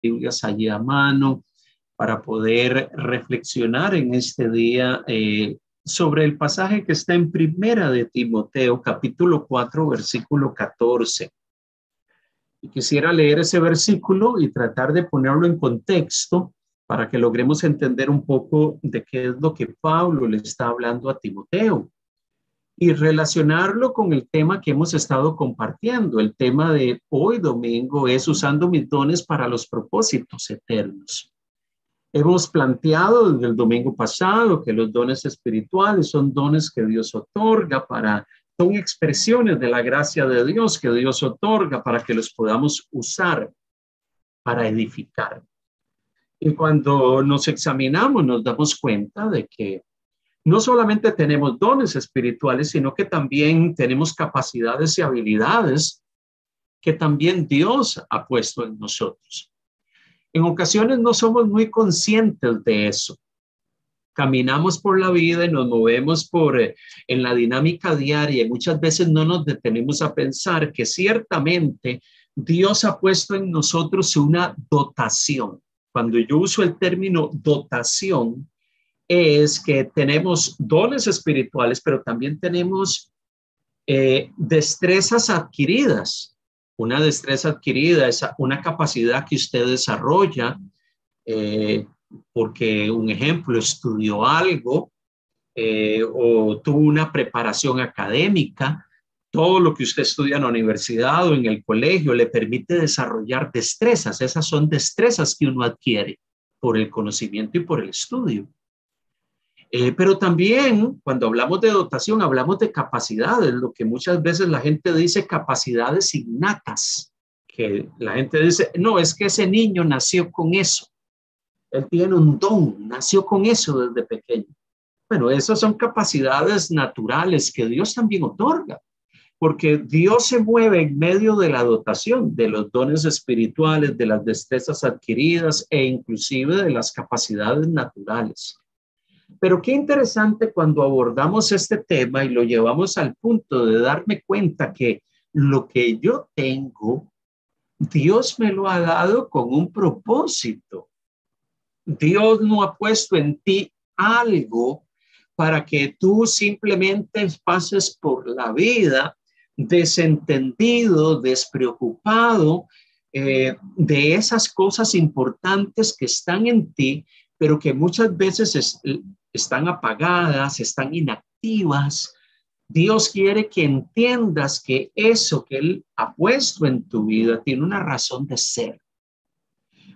Biblias allí a mano para poder reflexionar en este día sobre el pasaje que está en Primera de Timoteo, capítulo 4, versículo 14. Y quisiera leer ese versículo y tratar de ponerlo en contexto para que logremos entender un poco de qué es lo que Pablo le está hablando a Timoteo y relacionarlo con el tema que hemos estado compartiendo. El tema de hoy domingo es usando mis dones para los propósitos eternos. Hemos planteado desde el domingo pasado que los dones espirituales son dones que Dios otorga son expresiones de la gracia de Dios que Dios otorga para que los podamos usar para edificar. Y cuando nos examinamos nos damos cuenta de que no solamente tenemos dones espirituales, sino que también tenemos capacidades y habilidades que también Dios ha puesto en nosotros. En ocasiones no somos muy conscientes de eso. Caminamos por la vida y nos movemos en la dinámica diaria y muchas veces no nos detenemos a pensar que ciertamente Dios ha puesto en nosotros una dotación. Cuando yo uso el término dotación, es que tenemos dones espirituales, pero también tenemos destrezas adquiridas. Una destreza adquirida es una capacidad que usted desarrolla porque, un ejemplo, estudió algo o tuvo una preparación académica. Todo lo que usted estudia en la universidad o en el colegio le permite desarrollar destrezas. Esas son destrezas que uno adquiere por el conocimiento y por el estudio. Pero también cuando hablamos de dotación, hablamos de capacidades, lo que muchas veces la gente dice capacidades innatas, que la gente dice, no, es que ese niño nació con eso, él tiene un don, nació con eso desde pequeño. Bueno, esas son capacidades naturales que Dios también otorga, porque Dios se mueve en medio de la dotación, de los dones espirituales, de las destrezas adquiridas e inclusive de las capacidades naturales. Pero qué interesante cuando abordamos este tema y lo llevamos al punto de darme cuenta que lo que yo tengo, Dios me lo ha dado con un propósito. Dios no ha puesto en ti algo para que tú simplemente pases por la vida desentendido, despreocupado de esas cosas importantes que están en ti, pero que muchas veces están apagadas, están inactivas. Dios quiere que entiendas que eso que Él ha puesto en tu vida tiene una razón de ser.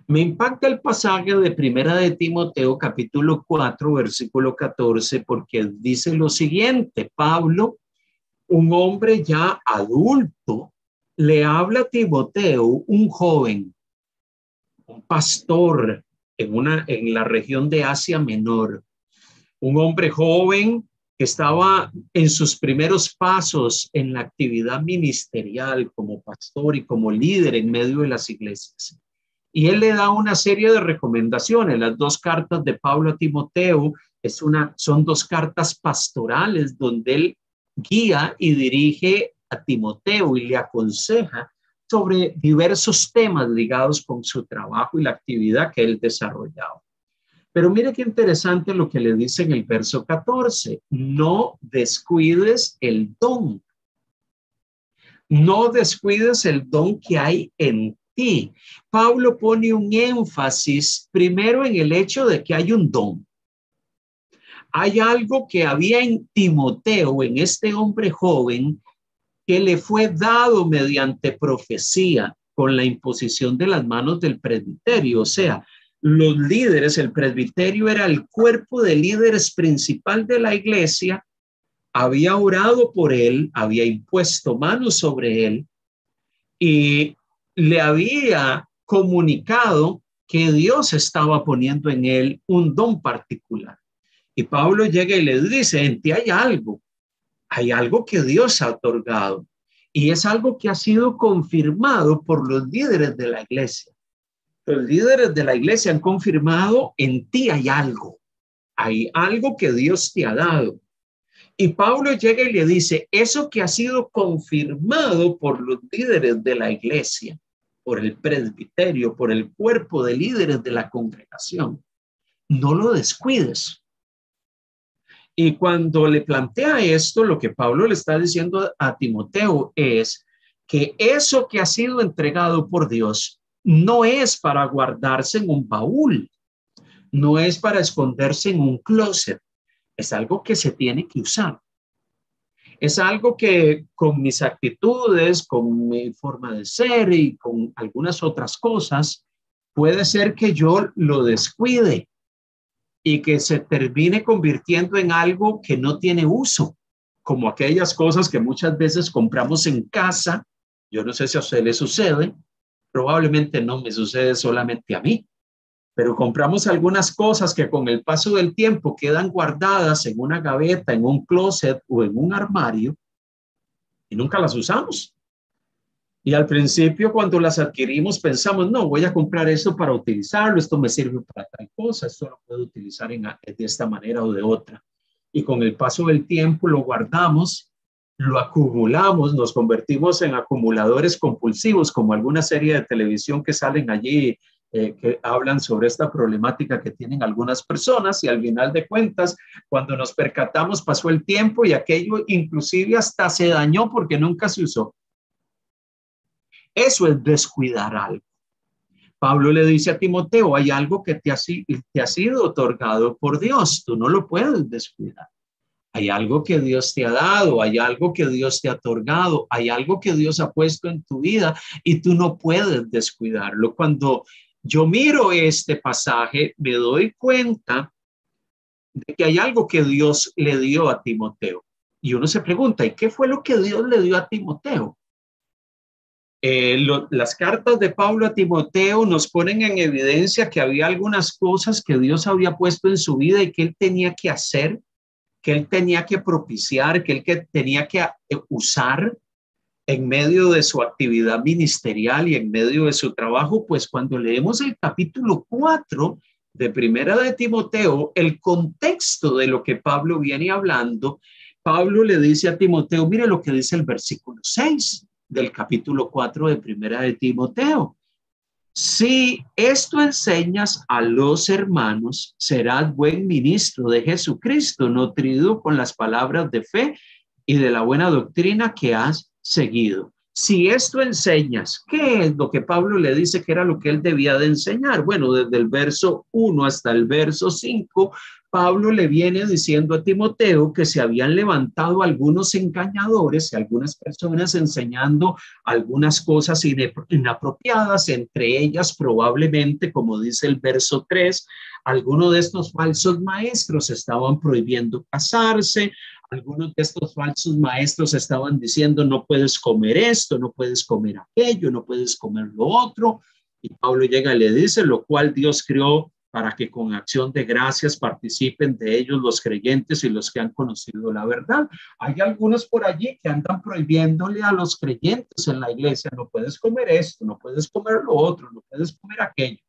Me impacta el pasaje de Primera de Timoteo, capítulo 4, versículo 14, porque dice lo siguiente: Pablo, un hombre ya adulto, le habla a Timoteo, un joven, un pastor en la región de Asia Menor, un hombre joven que estaba en sus primeros pasos en la actividad ministerial como pastor y como líder en medio de las iglesias. Y él le da una serie de recomendaciones. Las dos cartas de Pablo a Timoteo son dos cartas pastorales donde él guía y dirige a Timoteo y le aconseja sobre diversos temas ligados con su trabajo y la actividad que él desarrollaba. Pero mire qué interesante lo que le dice en el verso 14. No descuides el don. No descuides el don que hay en ti. Pablo pone un énfasis primero en el hecho de que hay un don. Hay algo que había en Timoteo, en este hombre joven, que le fue dado mediante profecía con la imposición de las manos del presbiterio. O sea, los líderes, el presbiterio era el cuerpo de líderes principal de la iglesia, había orado por él, había impuesto manos sobre él y le había comunicado que Dios estaba poniendo en él un don particular. Y Pablo llega y le dice, en ti hay algo que Dios ha otorgado y es algo que ha sido confirmado por los líderes de la iglesia. Los líderes de la iglesia han confirmado, en ti hay algo que Dios te ha dado. Y Pablo llega y le dice, eso que ha sido confirmado por los líderes de la iglesia, por el presbiterio, por el cuerpo de líderes de la congregación. No lo descuides. Y cuando le plantea esto, lo que Pablo le está diciendo a Timoteo es que eso que ha sido entregado por Dios no es para guardarse en un baúl, no es para esconderse en un closet, es algo que se tiene que usar. Es algo que con mis actitudes, con mi forma de ser y con algunas otras cosas, puede ser que yo lo descuide y que se termine convirtiendo en algo que no tiene uso, como aquellas cosas que muchas veces compramos en casa. Yo no sé si a usted le sucede, probablemente no me sucede solamente a mí, pero compramos algunas cosas que con el paso del tiempo quedan guardadas en una gaveta, en un closet o en un armario y nunca las usamos. Y al principio, cuando las adquirimos, pensamos, no, voy a comprar esto para utilizarlo, esto me sirve para tal cosa, esto lo puedo utilizar de esta manera o de otra. Y con el paso del tiempo lo guardamos, lo acumulamos, nos convertimos en acumuladores compulsivos, como alguna serie de televisión que salen allí, que hablan sobre esta problemática que tienen algunas personas, y al final de cuentas, cuando nos percatamos, pasó el tiempo y aquello inclusive hasta se dañó porque nunca se usó. Eso es descuidar algo. Pablo le dice a Timoteo, hay algo que te ha sido otorgado por Dios, tú no lo puedes descuidar. Hay algo que Dios te ha dado, hay algo que Dios te ha otorgado, hay algo que Dios ha puesto en tu vida y tú no puedes descuidarlo. Cuando yo miro este pasaje, me doy cuenta de que hay algo que Dios le dio a Timoteo. Y uno se pregunta, ¿y qué fue lo que Dios le dio a Timoteo? Las cartas de Pablo a Timoteo nos ponen en evidencia que había algunas cosas que Dios había puesto en su vida y que él tenía que hacer, que él tenía que propiciar, que él tenía que usar en medio de su actividad ministerial y en medio de su trabajo. Pues cuando leemos el capítulo 4 de Primera de Timoteo, el contexto de lo que Pablo viene hablando, Pablo le dice a Timoteo, mire lo que dice el versículo 6 del capítulo 4 de Primera de Timoteo. Si esto enseñas a los hermanos, serás buen ministro de Jesucristo, nutrido con las palabras de fe y de la buena doctrina que has seguido. Si esto enseñas, ¿qué es lo que Pablo le dice que era lo que él debía de enseñar? Bueno, desde el verso 1 hasta el verso 5, Pablo le viene diciendo a Timoteo que se habían levantado algunos engañadores y algunas personas enseñando algunas cosas inapropiadas, entre ellas probablemente, como dice el verso 3, algunos de estos falsos maestros estaban prohibiendo casarse, algunos de estos falsos maestros estaban diciendo no puedes comer esto, no puedes comer aquello, no puedes comer lo otro. Y Pablo llega y le dice, lo cual Dios creó para que con acción de gracias participen de ellos los creyentes y los que han conocido la verdad. Hay algunos por allí que andan prohibiéndole a los creyentes en la iglesia, no puedes comer esto, no puedes comer lo otro, no puedes comer aquello.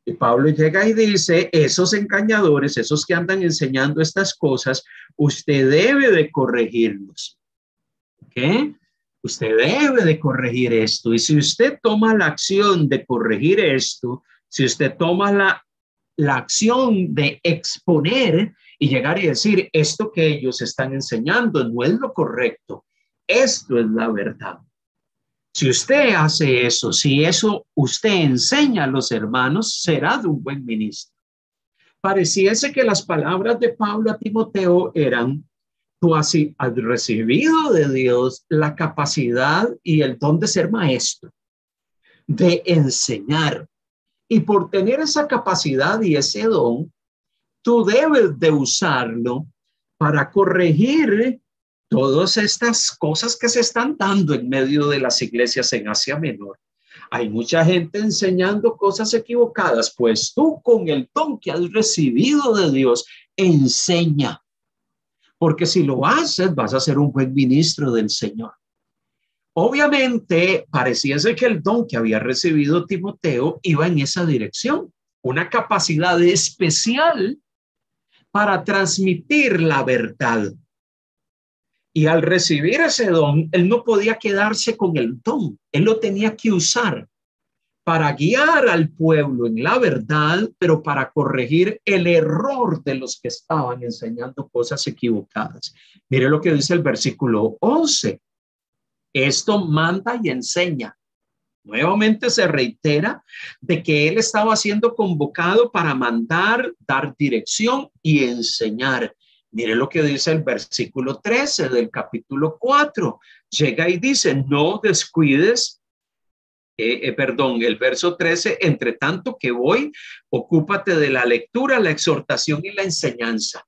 Y Pablo llega y dice, esos engañadores, esos que andan enseñando estas cosas, usted debe de corregirlos. ¿Ok? Usted debe de corregir esto. Y si usted toma la acción de corregir esto, si usted toma la acción de exponer y llegar y decir, esto que ellos están enseñando no es lo correcto, esto es la verdad. Si usted hace eso, si eso usted enseña a los hermanos, será de un buen ministro. Pareciese que las palabras de Pablo a Timoteo eran, tú has recibido de Dios la capacidad y el don de ser maestro, de enseñar. Y por tener esa capacidad y ese don, tú debes de usarlo para corregir todas estas cosas que se están dando en medio de las iglesias en Asia Menor. Hay mucha gente enseñando cosas equivocadas, pues tú con el don que has recibido de Dios, enseña. Porque si lo haces, vas a ser un buen ministro del Señor. Obviamente, pareciese que el don que había recibido Timoteo iba en esa dirección, una capacidad especial para transmitir la verdad. Y al recibir ese don, él no podía quedarse con el don, él lo tenía que usar para guiar al pueblo en la verdad, pero para corregir el error de los que estaban enseñando cosas equivocadas. Mire lo que dice el versículo 11. Esto manda y enseña. Nuevamente se reitera de que él estaba siendo convocado para mandar, dar dirección y enseñar. Mire lo que dice el versículo 13 del capítulo 4. Llega y dice, no descuides. El verso 13, entre tanto que voy, ocúpate de la lectura, la exhortación y la enseñanza.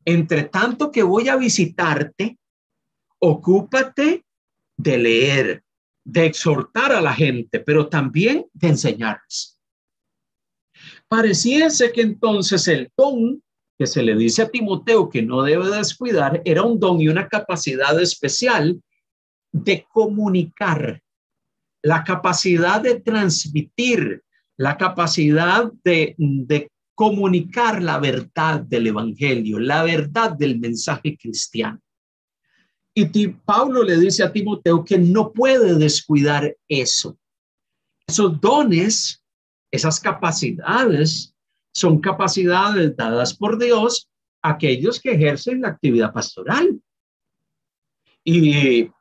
Entre tanto que voy a visitarte, ocúpate de leer, de exhortar a la gente, pero también de enseñarles. Pareciese que entonces el don que se le dice a Timoteo que no debe descuidar era un don y una capacidad especial de comunicar, la capacidad de transmitir, la capacidad de comunicar la verdad del evangelio, la verdad del mensaje cristiano. Y Pablo le dice a Timoteo que no puede descuidar eso. Esos dones, esas capacidades, son capacidades dadas por Dios a aquellos que ejercen la actividad pastoral. Y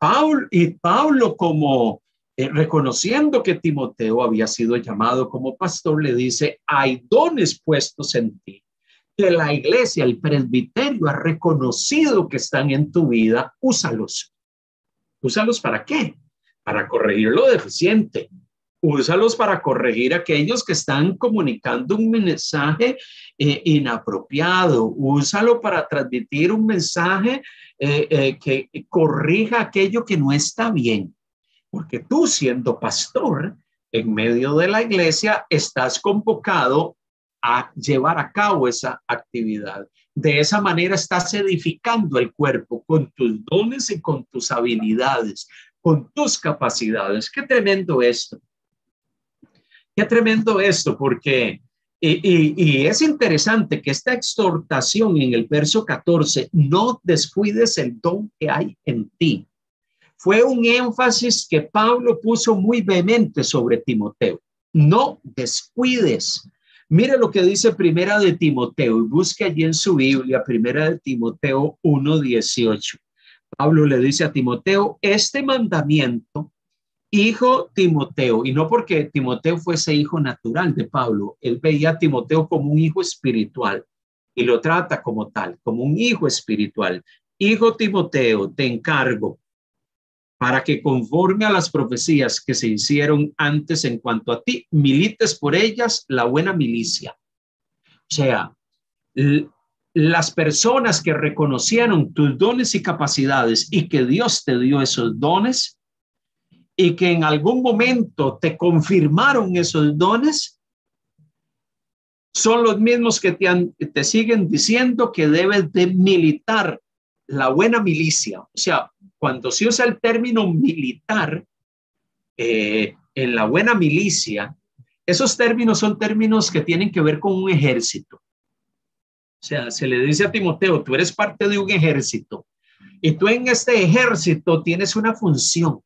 Pablo como reconociendo que Timoteo había sido llamado como pastor, le dice, hay dones puestos en ti, que la iglesia, el presbiterio ha reconocido que están en tu vida, úsalos. ¿Úsalos para qué? Para corregir lo deficiente. Úsalos para corregir a aquellos que están comunicando un mensaje inapropiado. Úsalo para transmitir un mensaje que corrija aquello que no está bien. Porque tú, siendo pastor en medio de la iglesia, estás convocado a llevar a cabo esa actividad. De esa manera estás edificando el cuerpo con tus dones y con tus habilidades, con tus capacidades. Qué tremendo esto. Qué tremendo esto, porque y es interesante que esta exhortación en el verso 14, no descuides el don que hay en ti. Fue un énfasis que Pablo puso muy vehemente sobre Timoteo. No descuides. Mire lo que dice Primera de Timoteo, y busque allí en su Biblia, Primera de Timoteo 1:18. Pablo le dice a Timoteo, este mandamiento, hijo Timoteo, y no porque Timoteo fuese hijo natural de Pablo, él veía a Timoteo como un hijo espiritual y lo trata como tal, como un hijo espiritual. Hijo Timoteo, te encargo para que conforme a las profecías que se hicieron antes en cuanto a ti, milites por ellas la buena milicia. O sea, las personas que reconocieron tus dones y capacidades y que Dios te dio esos dones y que en algún momento te confirmaron esos dones, son los mismos que te siguen diciendo que debes de militar la buena milicia. O sea, cuando se usa el término militar en la buena milicia, esos términos son términos que tienen que ver con un ejército. O sea, se le dice a Timoteo, tú eres parte de un ejército y tú en este ejército tienes una función.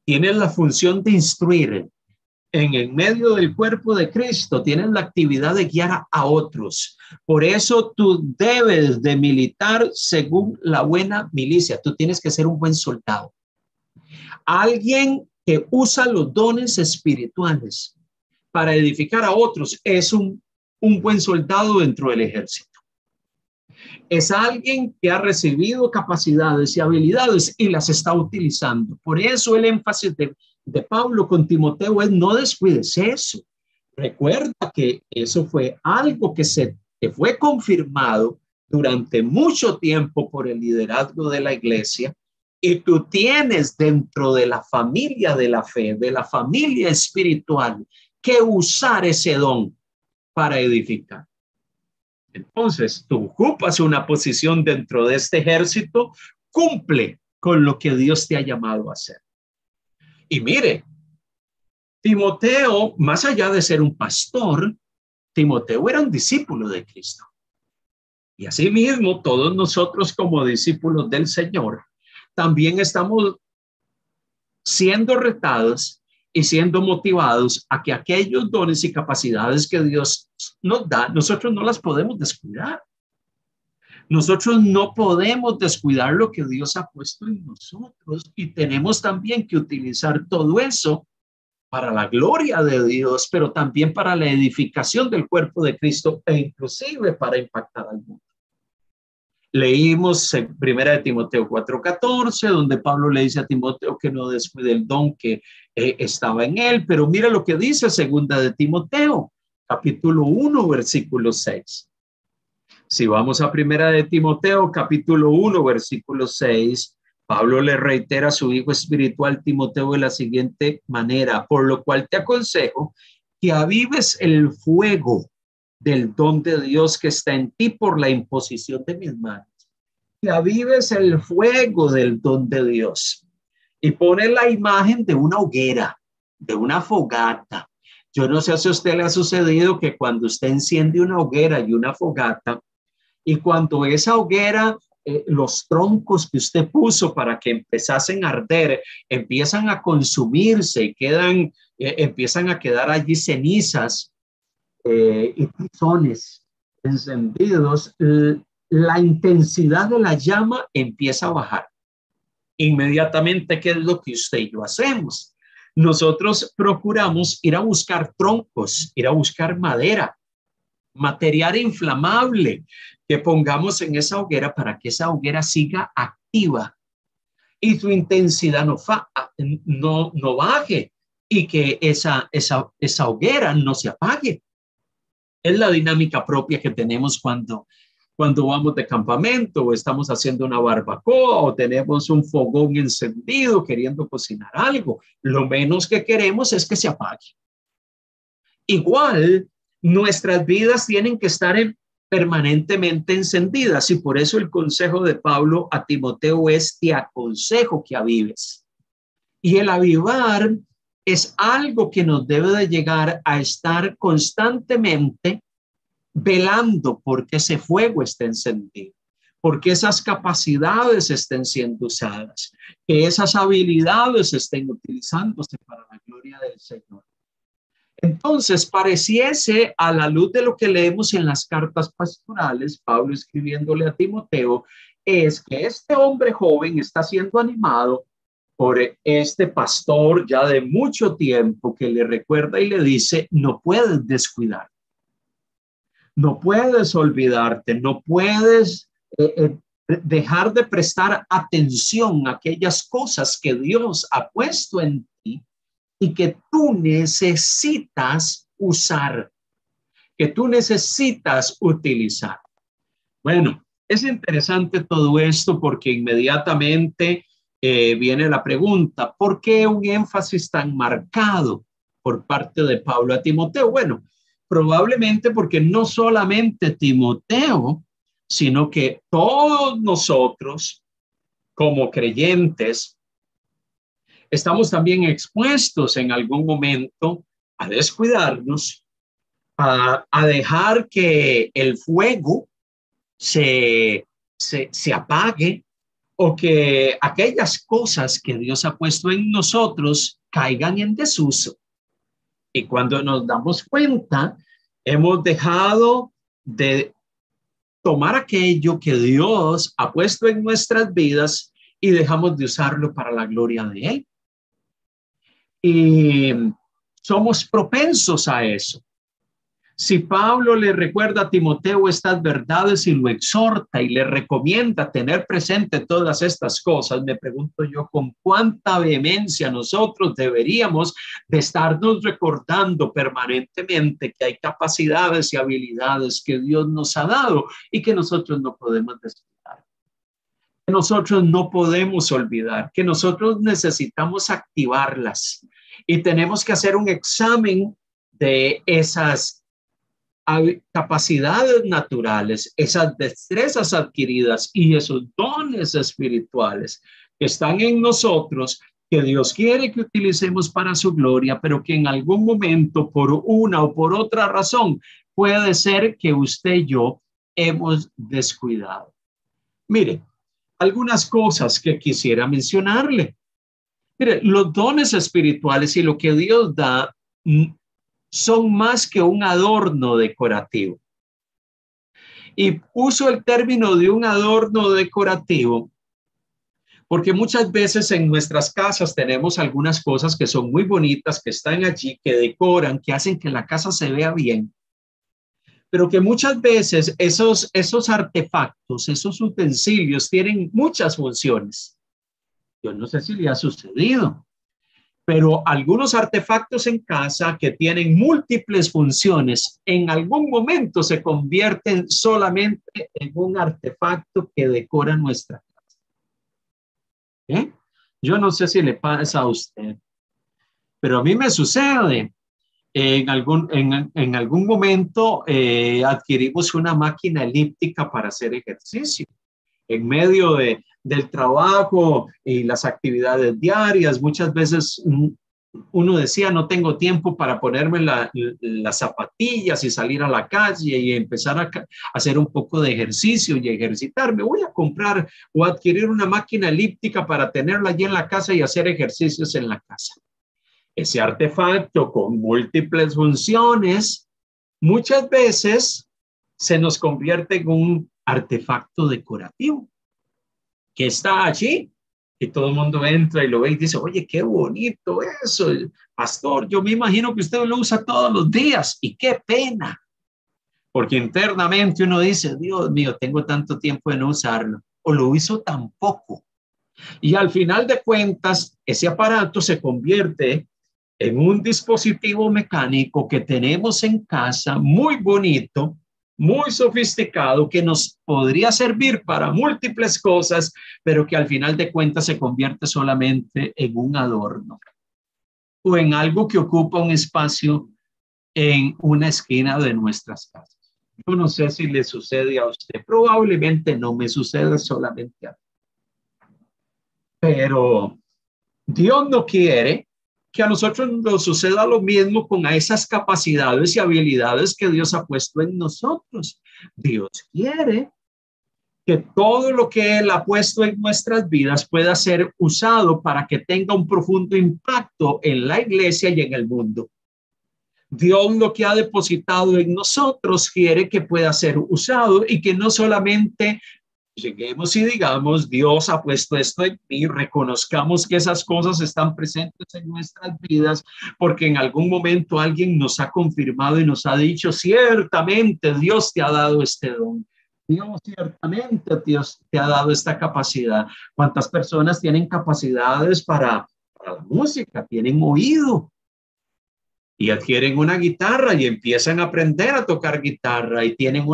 Tienes la función de instruir. En el medio del cuerpo de Cristo tienes la actividad de guiar a otros. Por eso tú debes de militar según la buena milicia. Tú tienes que ser un buen soldado. Alguien que usa los dones espirituales para edificar a otros es un buen soldado dentro del ejército. Es alguien que ha recibido capacidades y habilidades y las está utilizando. Por eso el énfasis de Pablo con Timoteo es no descuides eso. Recuerda que eso fue algo que fue confirmado durante mucho tiempo por el liderazgo de la iglesia y tú tienes dentro de la familia de la fe, de la familia espiritual, que usar ese don para edificar. Entonces, tú ocupas una posición dentro de este ejército, cumple con lo que Dios te ha llamado a hacer. Y mire, Timoteo, más allá de ser un pastor, Timoteo era un discípulo de Cristo. Y asimismo, todos nosotros como discípulos del Señor, también estamos siendo retados y siendo motivados a que aquellos dones y capacidades que Dios nos da, nosotros no las podemos descuidar. Nosotros no podemos descuidar lo que Dios ha puesto en nosotros y tenemos también que utilizar todo eso para la gloria de Dios, pero también para la edificación del cuerpo de Cristo e inclusive para impactar al mundo. Leímos en 1 Timoteo 4:14, donde Pablo le dice a Timoteo que no descuide el don que estaba en él, pero mira lo que dice 2 Timoteo, capítulo 1, versículo 6. Si vamos a 1 Timoteo, capítulo 1, versículo 6, Pablo le reitera a su hijo espiritual Timoteo de la siguiente manera: por lo cual te aconsejo que avives el fuego del don de Dios que está en ti por la imposición de mis manos. Que avives el fuego del don de Dios. Y pone la imagen de una hoguera, de una fogata. Yo no sé si a usted le ha sucedido que cuando usted enciende una hoguera y una fogata, y cuando esa hoguera, los troncos que usted puso para que empezasen a arder, empiezan a consumirse y empiezan a quedar allí cenizas, y tizones encendidos, la intensidad de la llama empieza a bajar. Inmediatamente, ¿qué es lo que usted y yo hacemos? Nosotros procuramos ir a buscar troncos, ir a buscar madera, material inflamable que pongamos en esa hoguera para que esa hoguera siga activa y su intensidad no baje y que esa hoguera no se apague. Es la dinámica propia que tenemos cuando vamos de campamento o estamos haciendo una barbacoa o tenemos un fogón encendido queriendo cocinar algo. Lo menos que queremos es que se apague. Igual, nuestras vidas tienen que estar permanentemente encendidas y por eso el consejo de Pablo a Timoteo es: te aconsejo que avives. Y el avivar es algo que nos debe de llegar a estar constantemente velando porque ese fuego esté encendido, porque esas capacidades estén siendo usadas, que esas habilidades estén utilizándose para la gloria del Señor. Entonces, pareciese, a la luz de lo que leemos en las cartas pastorales, Pablo escribiéndole a Timoteo, es que este hombre joven está siendo animado por este pastor ya de mucho tiempo que le recuerda y le dice: no puedes descuidar, no puedes olvidarte, no puedes dejar de prestar atención a aquellas cosas que Dios ha puesto en ti y que tú necesitas usar, que tú necesitas utilizar. Bueno, es interesante todo esto porque inmediatamente viene la pregunta: ¿por qué un énfasis tan marcado por parte de Pablo a Timoteo? Bueno, probablemente porque no solamente Timoteo, sino que todos nosotros como creyentes estamos también expuestos en algún momento a descuidarnos, a dejar que el fuego se apague o que aquellas cosas que Dios ha puesto en nosotros caigan en desuso. Y cuando nos damos cuenta, hemos dejado de tomar aquello que Dios ha puesto en nuestras vidas y dejamos de usarlo para la gloria de Él. Y somos propensos a eso. Si Pablo le recuerda a Timoteo estas verdades y lo exhorta y le recomienda tener presente todas estas cosas, me pregunto yo con cuánta vehemencia nosotros deberíamos de estarnos recordando permanentemente que hay capacidades y habilidades que Dios nos ha dado y que nosotros no podemos descuidar, que nosotros no podemos olvidar, que nosotros necesitamos activarlas y tenemos que hacer un examen de esas capacidades naturales, esas destrezas adquiridas y esos dones espirituales que están en nosotros, que Dios quiere que utilicemos para su gloria, pero que en algún momento, por una o por otra razón, puede ser que usted y yo hemos descuidado. Mire, algunas cosas que quisiera mencionarle. Mire, los dones espirituales y lo que Dios da son más que un adorno decorativo. Y uso el término de un adorno decorativo porque muchas veces en nuestras casas tenemos algunas cosas que son muy bonitas, que están allí, que decoran, que hacen que la casa se vea bien, pero que muchas veces esos artefactos, esos utensilios tienen muchas funciones. Yo no sé si le ha sucedido, pero algunos artefactos en casa que tienen múltiples funciones, en algún momento se convierten solamente en un artefacto que decora nuestra casa. ¿Eh? Yo no sé si le pasa a usted, pero a mí me sucede. En algún momento adquirimos una máquina elíptica para hacer ejercicio. En medio del trabajo y las actividades diarias, muchas veces uno decía, no tengo tiempo para ponerme las zapatillas y salir a la calle y empezar a hacer un poco de ejercicio y ejercitarme. Voy a comprar o adquirir una máquina elíptica para tenerla allí en la casa y hacer ejercicios en la casa. Ese artefacto con múltiples funciones muchas veces se nos convierte en un artefacto decorativo que está allí y todo el mundo entra y lo ve y dice, oye, qué bonito eso, pastor, yo me imagino que usted lo usa todos los días y qué pena, porque internamente uno dice, Dios mío, tengo tanto tiempo de no usarlo o lo uso tan poco. Y al final de cuentas, ese aparato se convierte en un dispositivo mecánico que tenemos en casa, muy bonito, muy sofisticado, que nos podría servir para múltiples cosas, pero que al final de cuentas se convierte solamente en un adorno o en algo que ocupa un espacio en una esquina de nuestras casas. Yo no sé si le sucede a usted, probablemente no me sucede solamente a mí, pero Dios no quiere que a nosotros nos suceda lo mismo con esas capacidades y habilidades que Dios ha puesto en nosotros. Dios quiere que todo lo que Él ha puesto en nuestras vidas pueda ser usado para que tenga un profundo impacto en la iglesia y en el mundo. Dios lo que ha depositado en nosotros quiere que pueda ser usado y que no solamente lleguemos y digamos, Dios ha puesto esto en mí, reconozcamos que esas cosas están presentes en nuestras vidas, porque en algún momento alguien nos ha confirmado y nos ha dicho, ciertamente Dios te ha dado este don. Dios, ciertamente Dios te ha dado esta capacidad. ¿Cuántas personas tienen capacidades para la música? Tienen oído. Y adquieren una guitarra y empiezan a aprender a tocar guitarra y tienen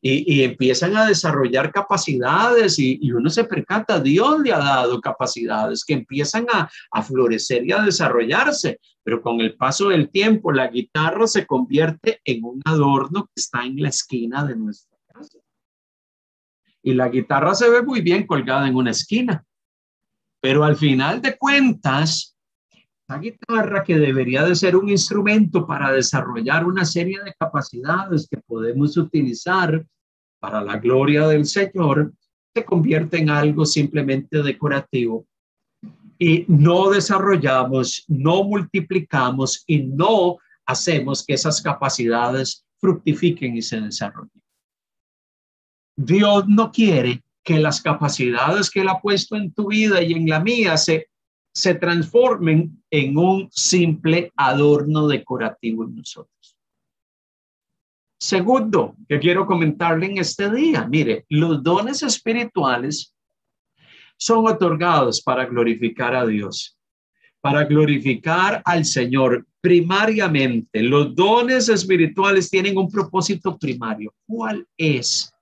y empiezan a desarrollar capacidades y uno se percata, Dios le ha dado capacidades que empiezan a florecer y a desarrollarse, pero con el paso del tiempo la guitarra se convierte en un adorno que está en la esquina de nuestra casa. Y la guitarra se ve muy bien colgada en una esquina, pero al final de cuentas, la guitarra, que debería de ser un instrumento para desarrollar una serie de capacidades que podemos utilizar para la gloria del Señor, se convierte en algo simplemente decorativo y no desarrollamos, no multiplicamos y no hacemos que esas capacidades fructifiquen y se desarrollen. Dios no quiere que las capacidades que Él ha puesto en tu vida y en la mía se transformen en un simple adorno decorativo en nosotros. Segundo, que quiero comentarle en este día, mire, los dones espirituales son otorgados para glorificar a Dios, para glorificar al Señor. Primariamente, los dones espirituales tienen un propósito primario. ¿Cuál es?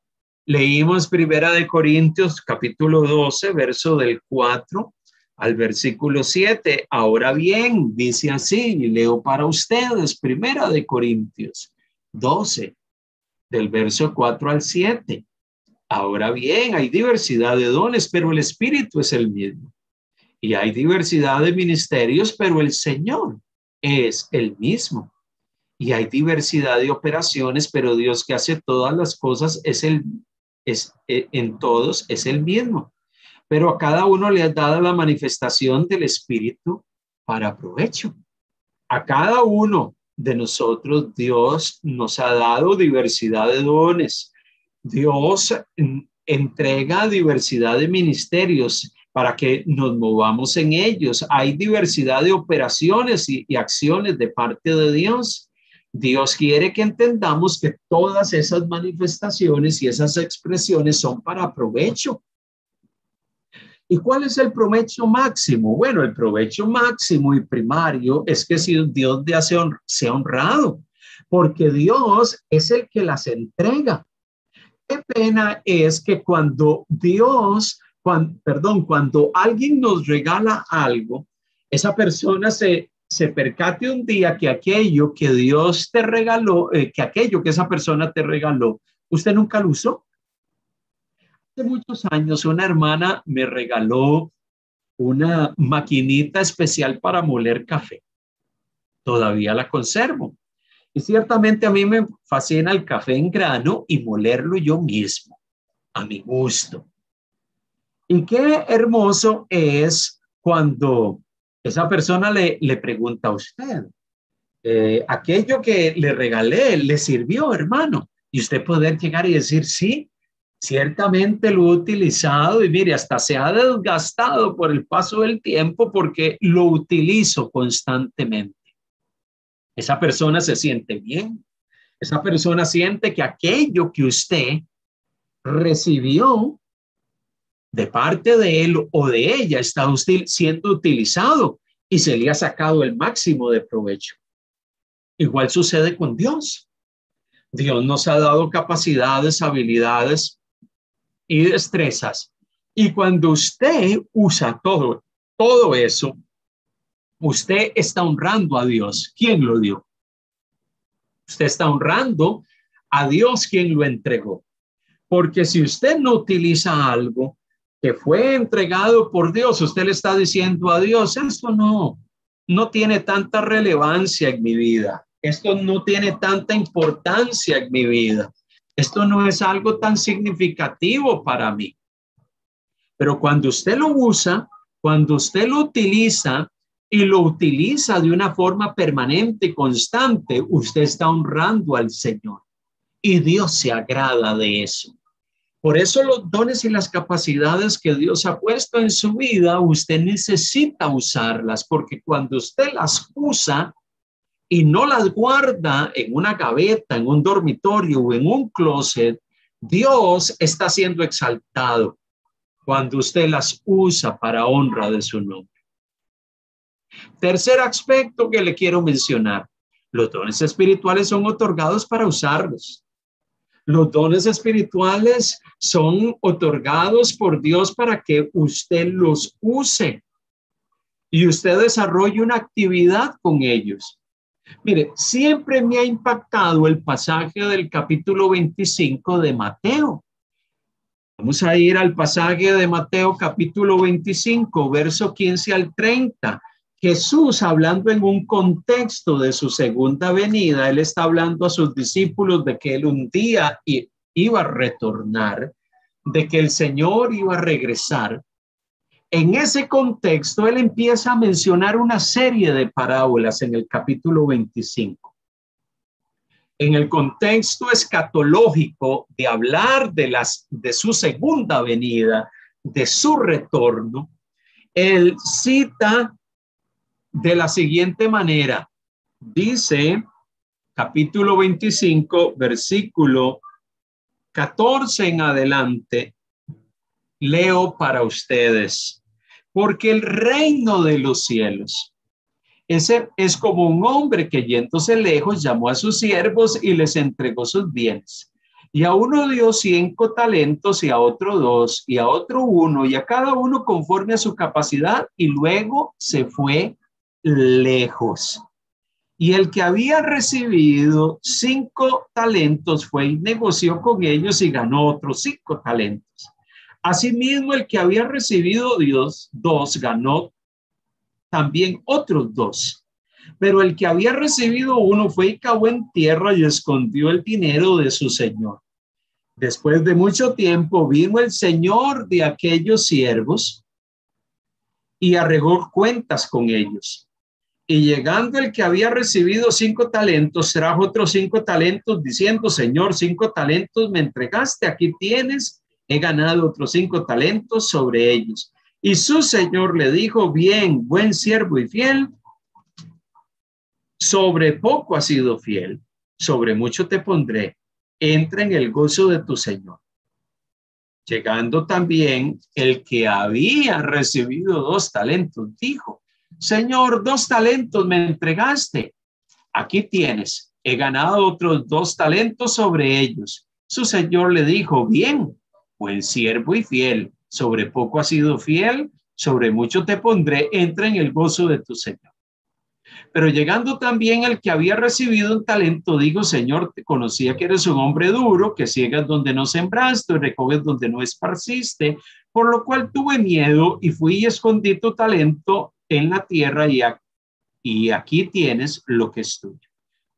Leímos 1 Corintios capítulo 12, verso del 4 al versículo 7. Ahora bien, dice así, y leo para ustedes, 1 Corintios 12, del verso 4 al 7. Ahora bien, hay diversidad de dones, pero el Espíritu es el mismo. Y hay diversidad de ministerios, pero el Señor es el mismo. Y hay diversidad de operaciones, pero Dios, que hace todas las cosas en todos es el mismo. pero a cada uno le ha dado la manifestación del Espíritu para provecho. A cada uno de nosotros Dios nos ha dado diversidad de dones. Dios entrega diversidad de ministerios para que nos movamos en ellos. Hay diversidad de operaciones y acciones de parte de Dios. Dios quiere que entendamos que todas esas manifestaciones y esas expresiones son para provecho. ¿Y cuál es el provecho máximo? Bueno, el provecho máximo y primario es que si Dios sea honrado, porque Dios es el que las entrega. Qué pena es que cuando alguien nos regala algo, esa persona se percate un día que aquello que Dios te regaló, que aquello que esa persona te regaló, usted nunca lo usó. Hace muchos años una hermana me regaló una maquinita especial para moler café. Todavía la conservo. Y ciertamente a mí me fascina el café en grano y molerlo yo mismo, a mi gusto. Y qué hermoso es cuando esa persona le pregunta a usted, aquello que le regalé, ¿le sirvió, hermano? Y usted poder llegar y decir, sí, ciertamente lo he utilizado y mire, hasta se ha desgastado por el paso del tiempo porque lo utilizo constantemente. Esa persona se siente bien. Esa persona siente que aquello que usted recibió de parte de él o de ella está siendo utilizado y se le ha sacado el máximo de provecho. Igual sucede con Dios. Dios nos ha dado capacidades, habilidades y destrezas. Y cuando usted usa todo eso, usted está honrando a Dios. ¿Quién lo dio? Usted está honrando a Dios quien lo entregó. Porque si usted no utiliza algo que fue entregado por Dios, usted le está diciendo a Dios, esto no tiene tanta relevancia en mi vida. Esto no tiene tanta importancia en mi vida. Esto no es algo tan significativo para mí. Pero cuando usted lo usa, cuando usted lo utiliza y lo utiliza de una forma permanente y constante, usted está honrando al Señor. Y Dios se agrada de eso. Por eso los dones y las capacidades que Dios ha puesto en su vida, usted necesita usarlas, porque cuando usted las usa y no las guarda en una gaveta, en un dormitorio o en un closet, Dios está siendo exaltado cuando usted las usa para honra de su nombre. Tercer aspecto que le quiero mencionar, los dones espirituales son otorgados para usarlos. Los dones espirituales son otorgados por Dios para que usted los use y usted desarrolle una actividad con ellos. Mire, siempre me ha impactado el pasaje del capítulo 25 de Mateo. Vamos a ir al pasaje de Mateo capítulo 25, verso 15 al 30. Jesús, hablando en un contexto de su segunda venida, él está hablando a sus discípulos de que él un día iba a retornar, de que el Señor iba a regresar. En ese contexto, él empieza a mencionar una serie de parábolas en el capítulo 25. En el contexto escatológico de hablar de su segunda venida, de su retorno, él cita de la siguiente manera. Dice, capítulo 25, versículo 14 en adelante, leo para ustedes. Porque el reino de los cielos es como un hombre que yéndose lejos llamó a sus siervos y les entregó sus bienes. Y a uno dio 5 talentos y a otro 2 y a otro 1 y a cada uno conforme a su capacidad, y luego se fue lejos. Y el que había recibido 5 talentos fue y negoció con ellos y ganó otros 5 talentos. Asimismo, el que había recibido 2 ganó también otros 2. Pero el que había recibido 1 fue y cavó en tierra y escondió el dinero de su señor. Después de mucho tiempo vino el señor de aquellos siervos y arregló cuentas con ellos. Y llegando el que había recibido 5 talentos, trajo otros 5 talentos, diciendo: Señor, 5 talentos me entregaste, aquí tienes, he ganado otros 5 talentos sobre ellos. Y su señor le dijo: bien, buen siervo y fiel, sobre poco has sido fiel, sobre mucho te pondré, entra en el gozo de tu señor. Llegando también el que había recibido 2 talentos, dijo: Señor, 2 talentos me entregaste, aquí tienes, he ganado otros 2 talentos sobre ellos. Su señor le dijo: bien, buen siervo y fiel, sobre poco has sido fiel, sobre mucho te pondré, entra en el gozo de tu señor. Pero llegando también el que había recibido 1 talento, digo: Señor, te conocía que eres un hombre duro, que ciegas donde no sembraste y recoges donde no esparciste, por lo cual tuve miedo y fui y escondí tu talento en la tierra, y aquí tienes lo que es tuyo.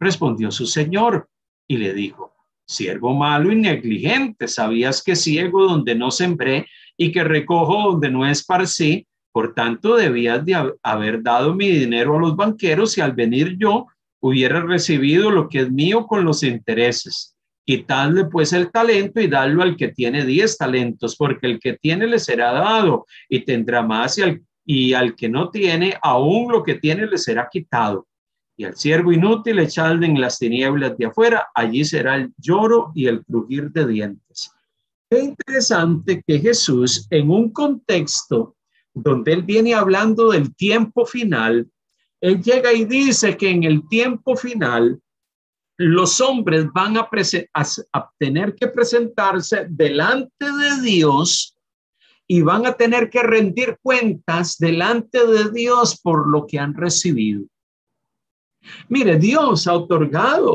Respondió su señor y le dijo: siervo malo y negligente, sabías que ciego donde no sembré y que recojo donde no esparcí. Por tanto, debías de haber dado mi dinero a los banqueros y al venir yo hubiera recibido lo que es mío con los intereses. Quitadle pues el talento y dadlo al que tiene 10 talentos, porque el que tiene le será dado y tendrá más, y al que no tiene, aún lo que tiene le será quitado. Y al siervo inútil echadle en las tinieblas de afuera, allí será el lloro y el crujir de dientes. Qué interesante que Jesús, en un contexto donde él viene hablando del tiempo final, él llega y dice que en el tiempo final los hombres van a tener que presentarse delante de Dios y van a tener que rendir cuentas delante de Dios por lo que han recibido. Mire, Dios ha otorgado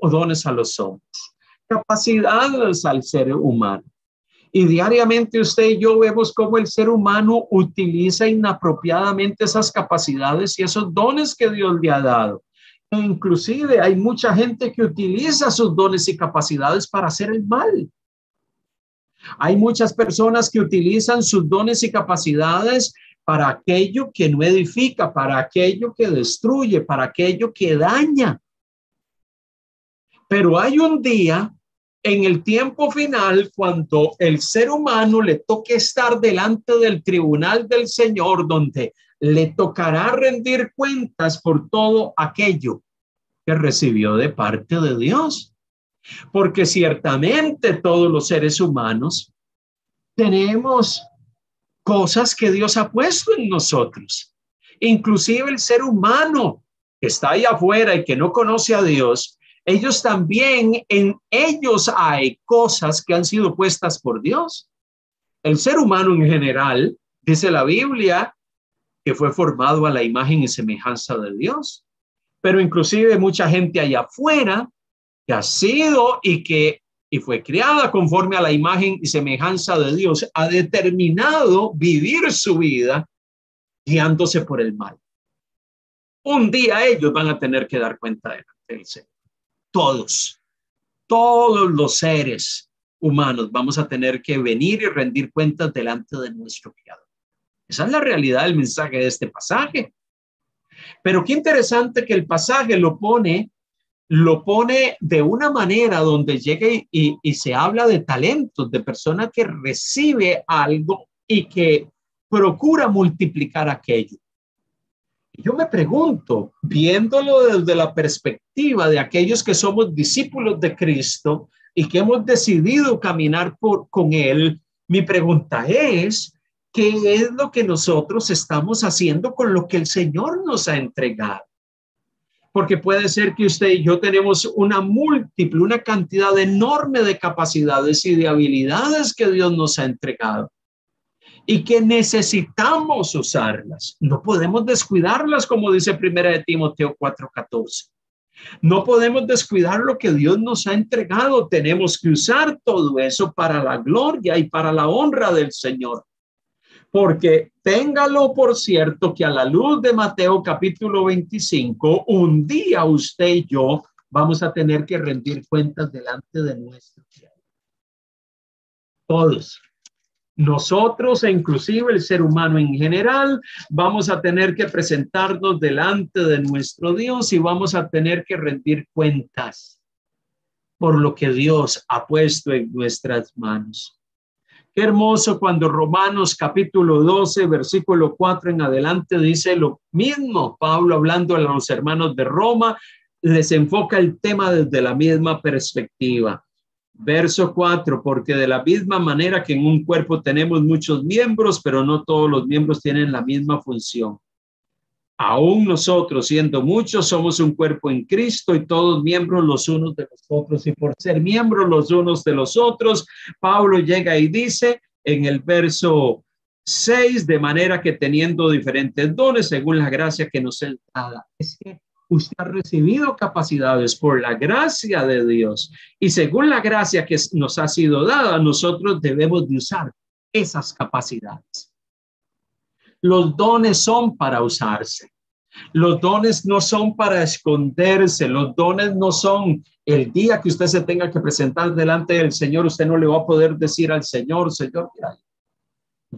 dones a los hombres, capacidades al ser humano. Y diariamente usted y yo vemos cómo el ser humano utiliza inapropiadamente esas capacidades y esos dones que Dios le ha dado. E inclusive hay mucha gente que utiliza sus dones y capacidades para hacer el mal. Hay muchas personas que utilizan sus dones y capacidades para aquello que no edifica, para aquello que destruye, para aquello que daña. Pero hay un día en el tiempo final cuando el ser humano le toque estar delante del tribunal del Señor, donde le tocará rendir cuentas por todo aquello que recibió de parte de Dios. Porque ciertamente todos los seres humanos tenemos cosas que Dios ha puesto en nosotros. Inclusive el ser humano que está ahí afuera y que no conoce a Dios, ellos también, en ellos hay cosas que han sido puestas por Dios. El ser humano en general, dice la Biblia, que fue formado a la imagen y semejanza de Dios. Pero inclusive mucha gente allá afuera que ha sido y fue creada conforme a la imagen y semejanza de Dios, ha determinado vivir su vida guiándose por el mal. Un día ellos van a tener que dar cuenta delante del Señor. Todos los seres humanos vamos a tener que venir y rendir cuentas delante de nuestro Creador. Esa es la realidad del mensaje de este pasaje. Pero qué interesante que el pasaje lo pone de una manera donde llega y se habla de talentos, de persona que recibe algo y que procura multiplicar aquello. Yo me pregunto, viéndolo desde la perspectiva de aquellos que somos discípulos de Cristo y que hemos decidido caminar con Él, mi pregunta es, ¿qué es lo que nosotros estamos haciendo con lo que el Señor nos ha entregado? Porque puede ser que usted y yo tenemos una cantidad enorme de capacidades y de habilidades que Dios nos ha entregado y que necesitamos usarlas. No podemos descuidarlas, como dice 1 Timoteo 4:14. No podemos descuidar lo que Dios nos ha entregado. Tenemos que usar todo eso para la gloria y para la honra del Señor. Porque téngalo por cierto que a la luz de Mateo capítulo 25, un día usted y yo vamos a tener que rendir cuentas delante de nuestro Creador. Todos. Nosotros e inclusive el ser humano en general vamos a tener que presentarnos delante de nuestro Dios y vamos a tener que rendir cuentas por lo que Dios ha puesto en nuestras manos. Qué hermoso cuando Romanos capítulo 12, versículo 4 en adelante dice lo mismo. Pablo, hablando a los hermanos de Roma, les enfoca el tema desde la misma perspectiva. Verso 4, porque de la misma manera que en un cuerpo tenemos muchos miembros, pero no todos los miembros tienen la misma función. Aún nosotros, siendo muchos, somos un cuerpo en Cristo y todos miembros los unos de los otros. Y por ser miembros los unos de los otros, Pablo llega y dice en el verso 6, de manera que teniendo diferentes dones según la gracia que nos es dada. Es que usted ha recibido capacidades por la gracia de Dios y según la gracia que nos ha sido dada, nosotros debemos de usar esas capacidades. Los dones son para usarse. Los dones no son para esconderse. Los dones no son el día que usted se tenga que presentar delante del Señor. Usted no le va a poder decir al Señor, Señor, mira,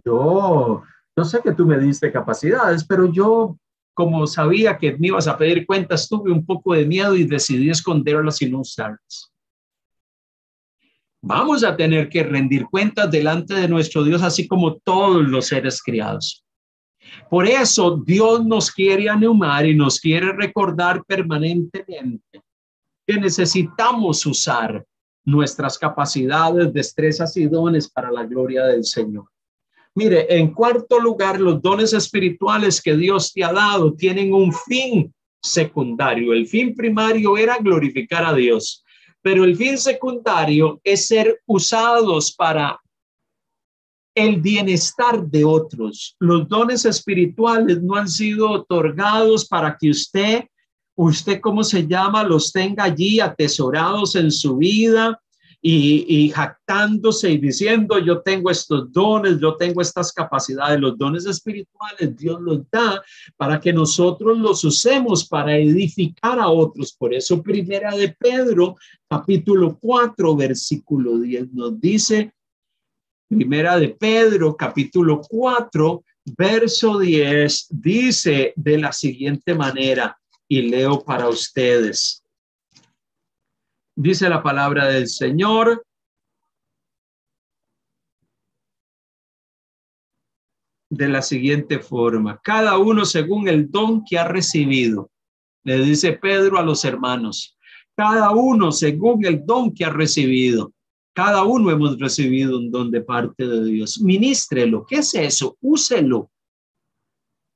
yo sé que tú me diste capacidades, pero yo, como sabía que me ibas a pedir cuentas, tuve un poco de miedo y decidí esconderlas y no usarlas. Vamos a tener que rendir cuentas delante de nuestro Dios, así como todos los seres criados. Por eso Dios nos quiere animar y nos quiere recordar permanentemente que necesitamos usar nuestras capacidades, destrezas y dones para la gloria del Señor. Mire, en cuarto lugar, los dones espirituales que Dios te ha dado tienen un fin secundario. El fin primario era glorificar a Dios, pero el fin secundario es ser usados para el bienestar de otros. Los dones espirituales no han sido otorgados para que usted, ¿cómo se llama?, los tenga allí atesorados en su vida y jactándose y diciendo, yo tengo estos dones, yo tengo estas capacidades. Los dones espirituales Dios los da para que nosotros los usemos para edificar a otros. Por eso Primera de Pedro, capítulo 4, versículo 10 nos dice, Primera de Pedro, capítulo 4, verso 10, dice de la siguiente manera, y leo para ustedes. Dice la palabra del Señor. De la siguiente forma, cada uno según el don que ha recibido. Le dice Pedro a los hermanos, cada uno según el don que ha recibido. Cada uno hemos recibido un don de parte de Dios. Ministrelo. ¿Qué es eso? Úselo.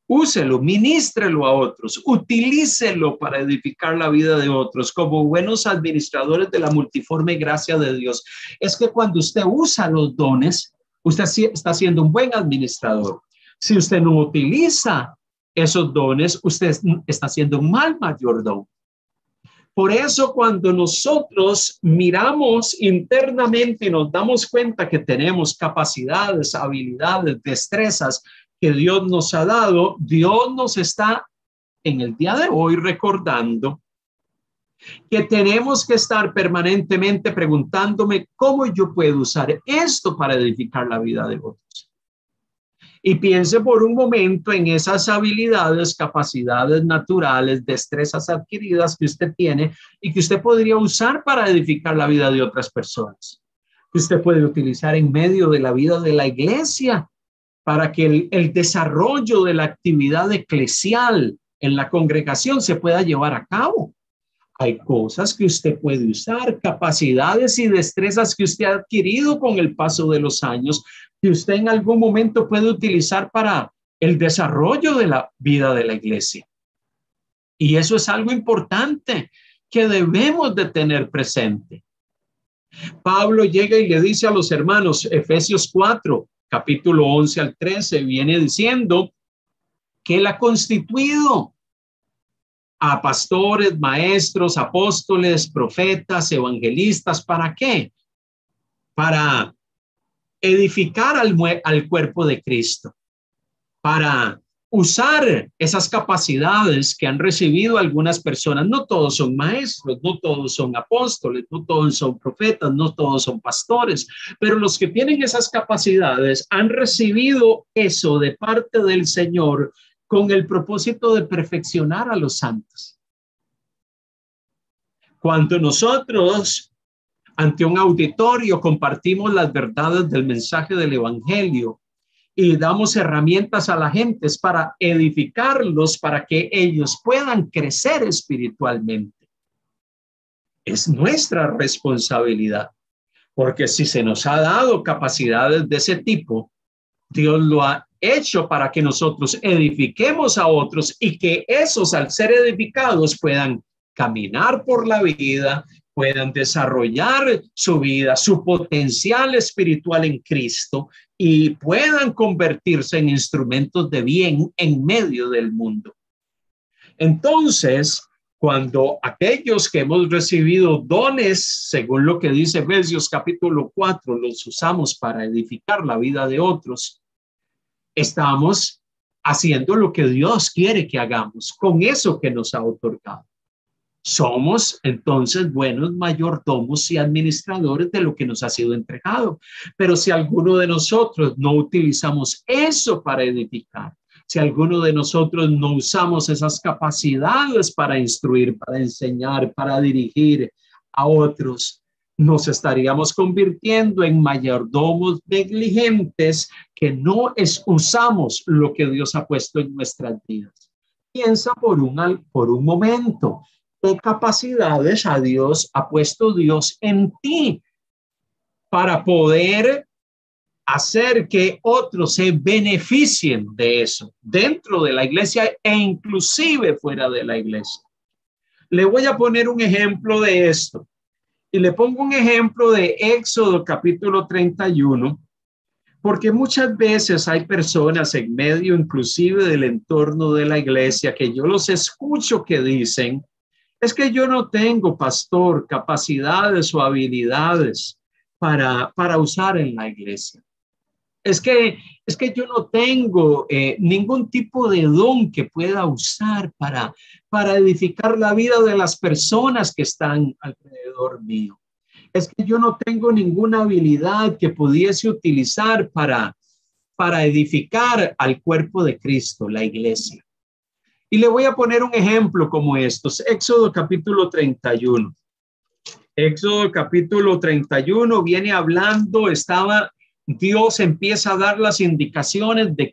Úselo, ministrelo a otros. Utilícelo para edificar la vida de otros como buenos administradores de la multiforme gracia de Dios. Es que cuando usted usa los dones, usted está siendo un buen administrador. Si usted no utiliza esos dones, usted está siendo un mal mayordomo. Por eso cuando nosotros miramos internamente y nos damos cuenta que tenemos capacidades, habilidades, destrezas que Dios nos ha dado, Dios nos está en el día de hoy recordando que tenemos que estar permanentemente preguntándome cómo yo puedo usar esto para edificar la vida de otros. Y piense por un momento en esas habilidades, capacidades naturales, destrezas adquiridas que usted tiene y que usted podría usar para edificar la vida de otras personas. Que usted puede utilizar en medio de la vida de la iglesia para que el desarrollo de la actividad eclesial en la congregación se pueda llevar a cabo. Hay cosas que usted puede usar, capacidades y destrezas que usted ha adquirido con el paso de los años, que usted en algún momento puede utilizar para el desarrollo de la vida de la iglesia. Y eso es algo importante que debemos de tener presente. Pablo llega y le dice a los hermanos, Efesios 4, capítulo 11 al 13, viene diciendo que él ha constituido a pastores, maestros, apóstoles, profetas, evangelistas. ¿Para qué? Para edificar al cuerpo de Cristo, para usar esas capacidades que han recibido algunas personas. No todos son maestros, no todos son apóstoles, no todos son profetas, no todos son pastores, pero los que tienen esas capacidades han recibido eso de parte del Señor con el propósito de perfeccionar a los santos. Cuando nosotros ante un auditorio compartimos las verdades del mensaje del evangelio y damos herramientas a la gente, es para edificarlos, para que ellos puedan crecer espiritualmente. Es nuestra responsabilidad, porque si se nos ha dado capacidades de ese tipo, Dios lo ha hecho para que nosotros edifiquemos a otros y que esos, al ser edificados, puedan caminar por la vida, puedan desarrollar su vida, su potencial espiritual en Cristo y puedan convertirse en instrumentos de bien en medio del mundo. Entonces, cuando aquellos que hemos recibido dones, según lo que dice Efesios capítulo 4, los usamos para edificar la vida de otros, estamos haciendo lo que Dios quiere que hagamos con eso que nos ha otorgado. Somos entonces buenos mayordomos y administradores de lo que nos ha sido entregado. Pero si alguno de nosotros no utilizamos eso para edificar, si alguno de nosotros no usamos esas capacidades para instruir, para enseñar, para dirigir a otros, nos estaríamos convirtiendo en mayordomos negligentes que no usamos lo que Dios ha puesto en nuestras vidas. Piensa por un momento. ¿Qué capacidades ha puesto Dios en ti para poder hacer que otros se beneficien de eso dentro de la iglesia e inclusive fuera de la iglesia? Le voy a poner un ejemplo de esto y le pongo un ejemplo de Éxodo capítulo 31, porque muchas veces hay personas en medio inclusive del entorno de la iglesia que yo los escucho que dicen: es que yo no tengo, pastor, capacidades o habilidades para usar en la iglesia. Es que yo no tengo ningún tipo de don que pueda usar para edificar la vida de las personas que están alrededor mío. Es que yo no tengo ninguna habilidad que pudiese utilizar para edificar al cuerpo de Cristo, la iglesia. Y le voy a poner un ejemplo como estos. Éxodo capítulo 31. Éxodo capítulo 31 viene hablando, Dios empieza a dar las indicaciones de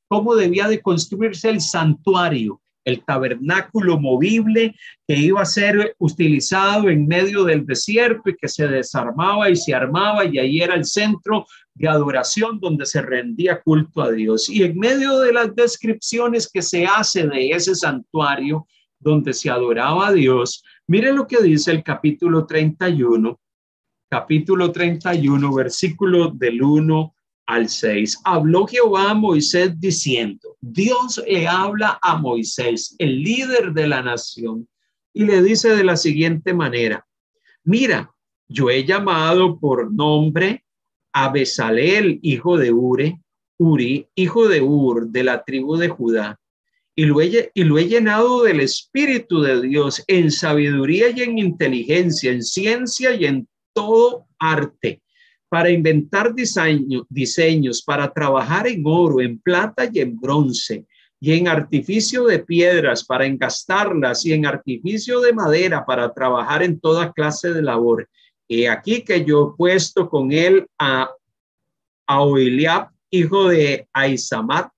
cómo debía de construirse el santuario, el tabernáculo movible que iba a ser utilizado en medio del desierto y que se desarmaba y se armaba, y ahí era el centro de adoración donde se rendía culto a Dios. Y en medio de las descripciones que se hace de ese santuario donde se adoraba a Dios, mire lo que dice el capítulo 31, versículo del 1 al 6. Habló Jehová a Moisés diciendo, Dios le habla a Moisés, el líder de la nación, y le dice de la siguiente manera: mira, yo he llamado por nombre a Bezaleel, hijo de Uri, hijo de Ur, de la tribu de Judá, y lo he llenado del Espíritu de Dios en sabiduría y en inteligencia, en ciencia y en todo arte, para inventar diseños, para trabajar en oro, en plata y en bronce, y en artificio de piedras, para engastarlas, y en artificio de madera, para trabajar en toda clase de labor. Y aquí que yo he puesto con él a Oholiab, hijo de Ahisamat,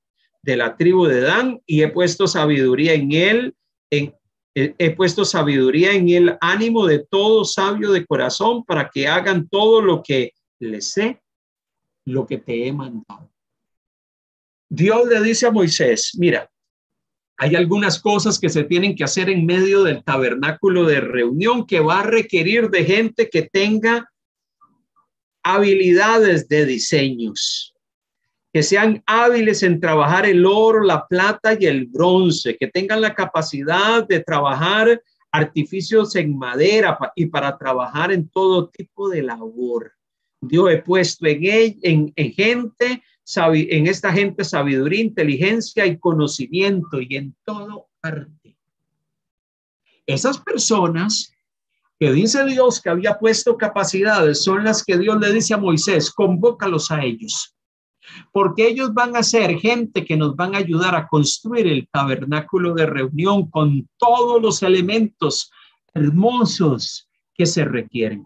de la tribu de Dan, y he puesto sabiduría en él, he puesto sabiduría en el ánimo de todo sabio de corazón, para que hagan todo lo que les sé, lo que te he mandado. Dios le dice a Moisés: mira, hay algunas cosas que se tienen que hacer en medio del tabernáculo de reunión que va a requerir de gente que tenga habilidades de diseños, que sean hábiles en trabajar el oro, la plata y el bronce, que tengan la capacidad de trabajar artificios en madera y para trabajar en todo tipo de labor. Yo he puesto en gente en esta gente sabiduría, inteligencia y conocimiento, y en todo arte. Esas personas que dice Dios que había puesto capacidades son las que Dios le dice a Moisés: convócalos a ellos, porque ellos van a ser gente que nos van a ayudar a construir el tabernáculo de reunión con todos los elementos hermosos que se requieren.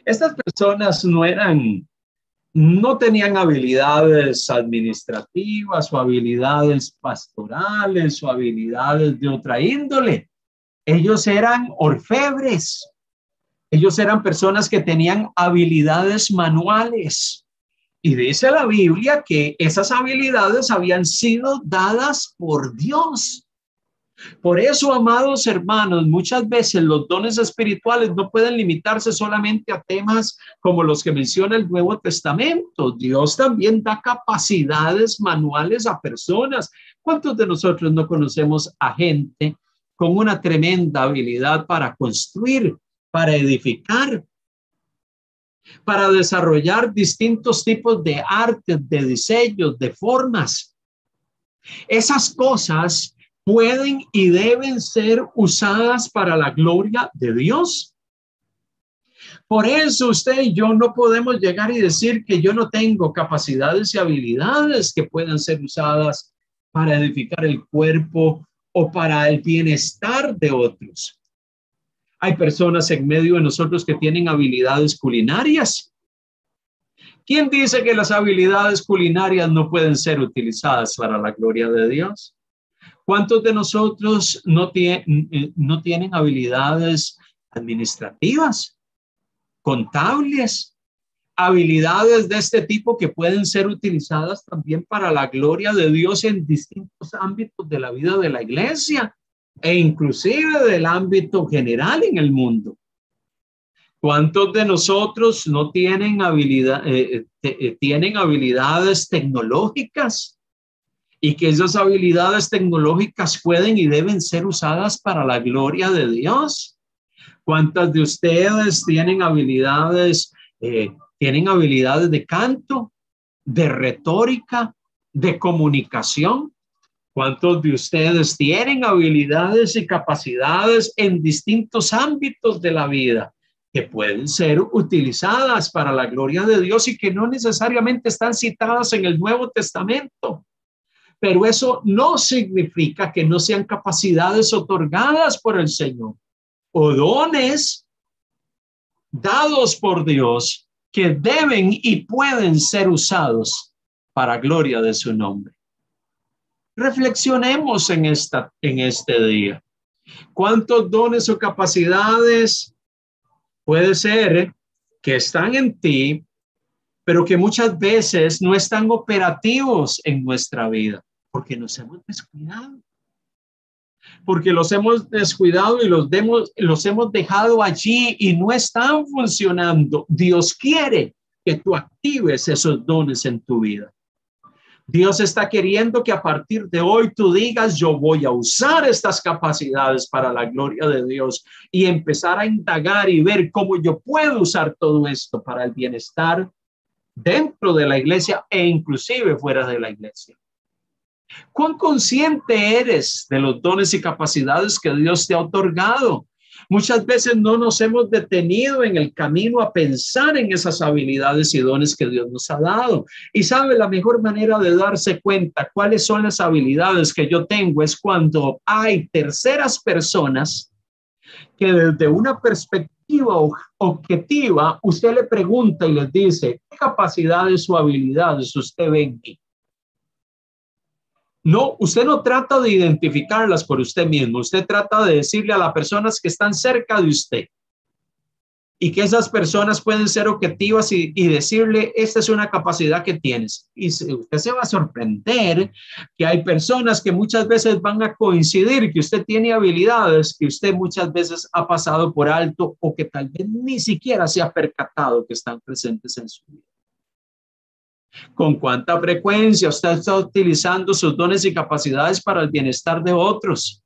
Estas personas no tenían habilidades administrativas o habilidades pastorales o habilidades de otra índole. Ellos eran orfebres. Ellos eran personas que tenían habilidades manuales. Y dice la Biblia que esas habilidades habían sido dadas por Dios. Por eso, amados hermanos, muchas veces los dones espirituales no pueden limitarse solamente a temas como los que menciona el Nuevo Testamento. Dios también da capacidades manuales a personas. ¿Cuántos de nosotros no conocemos a gente con una tremenda habilidad para construir, para edificar, para desarrollar distintos tipos de artes, de diseños, de formas? Esas cosas pueden y deben ser usadas para la gloria de Dios. Por eso usted y yo no podemos llegar y decir que yo no tengo capacidades y habilidades que puedan ser usadas para edificar el cuerpo o para el bienestar de otros. Hay personas en medio de nosotros que tienen habilidades culinarias. ¿Quién dice que las habilidades culinarias no pueden ser utilizadas para la gloria de Dios? ¿Cuántos de nosotros no tienen habilidades administrativas, contables, habilidades de este tipo que pueden ser utilizadas también para la gloria de Dios en distintos ámbitos de la vida de la iglesia e inclusive del ámbito general en el mundo? ¿Cuántos de nosotros no tienen tienen habilidades tecnológicas? Y que esas habilidades tecnológicas pueden y deben ser usadas para la gloria de Dios. ¿Cuántas de ustedes tienen habilidades de canto, de retórica, de comunicación? ¿Cuántos de ustedes tienen habilidades y capacidades en distintos ámbitos de la vida que pueden ser utilizadas para la gloria de Dios y que no necesariamente están citadas en el Nuevo Testamento? Pero eso no significa que no sean capacidades otorgadas por el Señor o dones dados por Dios que deben y pueden ser usados para gloria de su nombre. Reflexionemos en este día. ¿Cuántos dones o capacidades puede ser que están en ti, pero que muchas veces no están operativos en nuestra vida? Porque nos hemos descuidado. Porque los hemos descuidado y los hemos dejado allí y no están funcionando. Dios quiere que tú actives esos dones en tu vida. Dios está queriendo que a partir de hoy tú digas: yo voy a usar estas capacidades para la gloria de Dios, y empezar a indagar y ver cómo yo puedo usar todo esto para el bienestar dentro de la iglesia e inclusive fuera de la iglesia. ¿Cuán consciente eres de los dones y capacidades que Dios te ha otorgado? Muchas veces no nos hemos detenido en el camino a pensar en esas habilidades y dones que Dios nos ha dado. Y sabe, la mejor manera de darse cuenta cuáles son las habilidades que yo tengo es cuando hay terceras personas que desde una perspectiva objetiva usted le pregunta y les dice: ¿qué capacidades o habilidades usted ve en mí? No, usted no trata de identificarlas por usted mismo. Usted trata de decirle a las personas que están cerca de usted, y que esas personas pueden ser objetivas y decirle: esta es una capacidad que tienes. Y usted se va a sorprender que hay personas que muchas veces van a coincidir que usted tiene habilidades que usted muchas veces ha pasado por alto, o que tal vez ni siquiera se ha percatado que están presentes en su vida. ¿Con cuánta frecuencia usted está utilizando sus dones y capacidades para el bienestar de otros?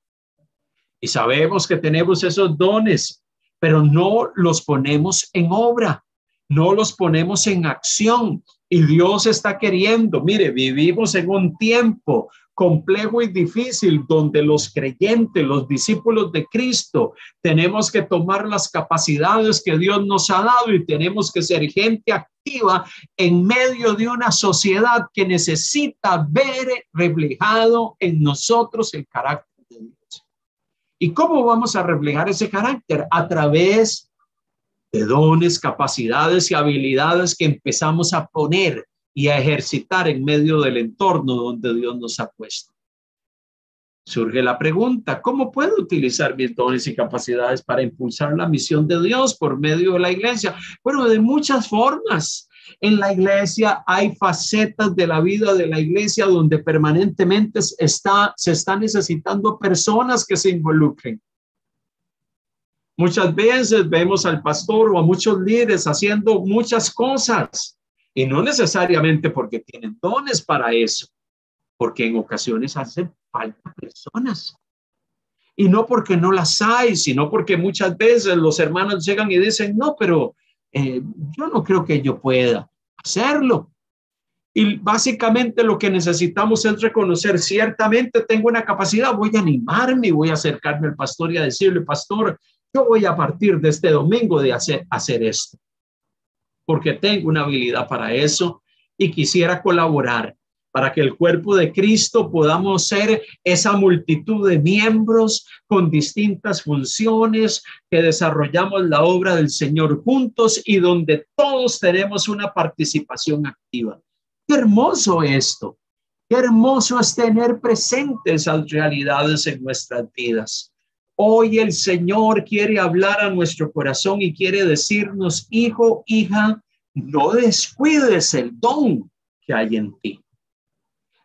Y sabemos que tenemos esos dones, pero no los ponemos en obra, no los ponemos en acción. Y Dios está queriendo, mire, vivimos en un tiempo complejo y difícil donde los creyentes, los discípulos de Cristo, tenemos que tomar las capacidades que Dios nos ha dado y tenemos que ser gente activa en medio de una sociedad que necesita ver reflejado en nosotros el carácter de Dios. ¿Y cómo vamos a reflejar ese carácter? A través de dones, capacidades y habilidades que empezamos a poner y a ejercitar en medio del entorno donde Dios nos ha puesto. Surge la pregunta, ¿cómo puedo utilizar mis dones y capacidades para impulsar la misión de Dios por medio de la iglesia? Bueno, de muchas formas. En la iglesia hay facetas de la vida de la iglesia donde permanentemente se está necesitando personas que se involucren. Muchas veces vemos al pastor o a muchos líderes haciendo muchas cosas y no necesariamente porque tienen dones para eso, porque en ocasiones hacen falta personas y no porque no las hay, sino porque muchas veces los hermanos llegan y dicen, no, pero yo no creo que yo pueda hacerlo. Y básicamente lo que necesitamos es reconocer, ciertamente tengo una capacidad, voy a animarme y voy a acercarme al pastor y a decirle, pastor, yo voy a partir de este domingo de hacer esto, porque tengo una habilidad para eso y quisiera colaborar para que el cuerpo de Cristo podamos ser esa multitud de miembros con distintas funciones que desarrollamos la obra del Señor juntos y donde todos tenemos una participación activa. Qué hermoso esto, qué hermoso es tener presentes esas realidades en nuestras vidas. Hoy el Señor quiere hablar a nuestro corazón y quiere decirnos, hijo, hija, no descuides el don que hay en ti.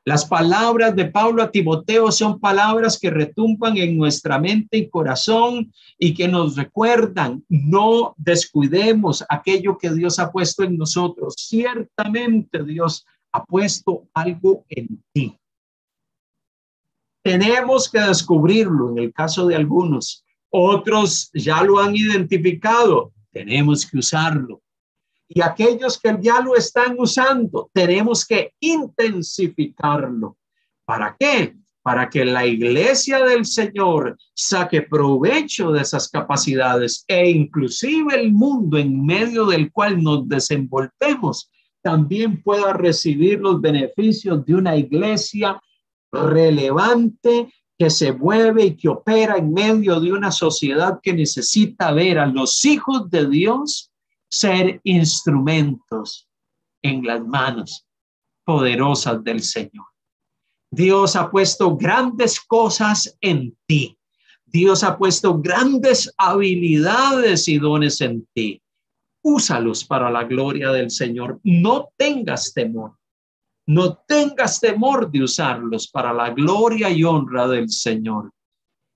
Las palabras de Pablo a Timoteo son palabras que retumban en nuestra mente y corazón y que nos recuerdan, no descuidemos aquello que Dios ha puesto en nosotros. Ciertamente Dios ha puesto algo en ti. Tenemos que descubrirlo en el caso de algunos. Otros ya lo han identificado. Tenemos que usarlo. Y aquellos que ya lo están usando, tenemos que intensificarlo. ¿Para qué? Para que la iglesia del Señor saque provecho de esas capacidades e inclusive el mundo en medio del cual nos desenvolvemos también pueda recibir los beneficios de una iglesia relevante que se mueve y que opera en medio de una sociedad que necesita ver a los hijos de Dios ser instrumentos en las manos poderosas del Señor. Dios ha puesto grandes cosas en ti. Dios ha puesto grandes habilidades y dones en ti. Úsalos para la gloria del Señor. No tengas temor. No tengas temor de usarlos para la gloria y honra del Señor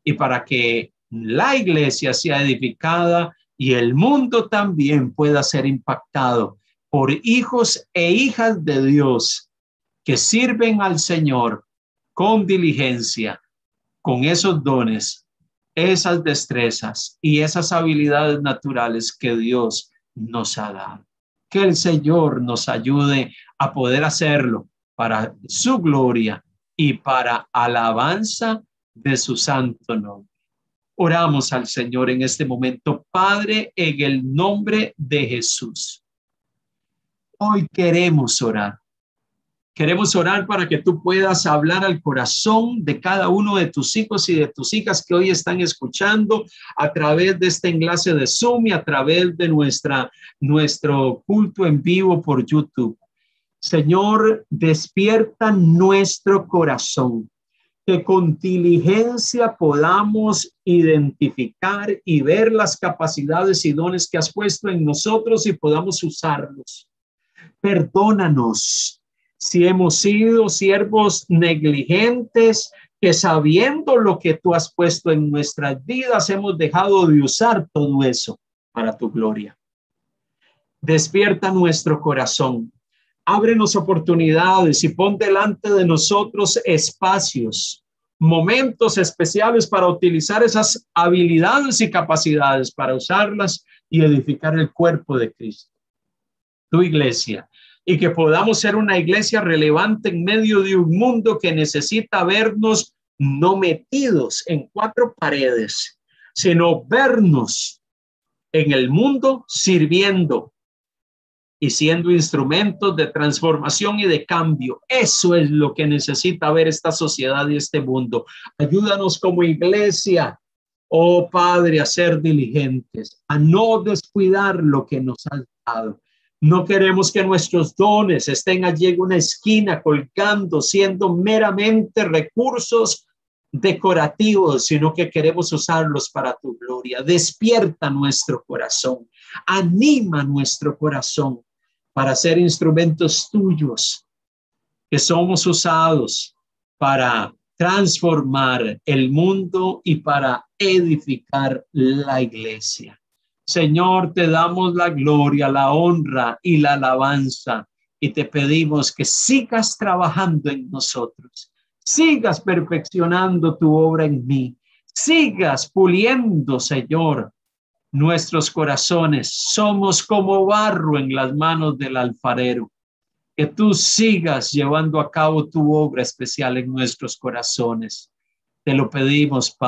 y para que la iglesia sea edificada y el mundo también pueda ser impactado por hijos e hijas de Dios que sirven al Señor con diligencia, con esos dones, esas destrezas y esas habilidades naturales que Dios nos ha dado. Que el Señor nos ayude a poder hacerlo para su gloria y para alabanza de su santo nombre. Oramos al Señor en este momento. Padre, en el nombre de Jesús. Hoy queremos orar. Queremos orar para que tú puedas hablar al corazón de cada uno de tus hijos y de tus hijas que hoy están escuchando a través de este enlace de Zoom y a través de nuestro culto en vivo por YouTube. Señor, despierta nuestro corazón, que con diligencia podamos identificar y ver las capacidades y dones que has puesto en nosotros y podamos usarlos. Perdónanos si hemos sido siervos negligentes, que sabiendo lo que tú has puesto en nuestras vidas, hemos dejado de usar todo eso para tu gloria. Despierta nuestro corazón, ábrenos oportunidades y pon delante de nosotros espacios, momentos especiales para utilizar esas habilidades y capacidades para usarlas y edificar el cuerpo de Cristo. Tu iglesia, y que podamos ser una iglesia relevante en medio de un mundo que necesita vernos no metidos en cuatro paredes, sino vernos en el mundo sirviendo y siendo instrumentos de transformación y de cambio. Eso es lo que necesita ver esta sociedad y este mundo. Ayúdanos como iglesia, oh Padre, a ser diligentes, a no descuidar lo que nos has dado. No queremos que nuestros dones estén allí en una esquina colgando, siendo meramente recursos decorativos, sino que queremos usarlos para tu gloria. Despierta nuestro corazón, anima nuestro corazón para ser instrumentos tuyos, que somos usados para transformar el mundo y para edificar la iglesia. Señor, te damos la gloria, la honra y la alabanza y te pedimos que sigas trabajando en nosotros, sigas perfeccionando tu obra en mí, sigas puliendo, Señor, nuestros corazones. Somos como barro en las manos del alfarero. Que tú sigas llevando a cabo tu obra especial en nuestros corazones. Te lo pedimos, Padre.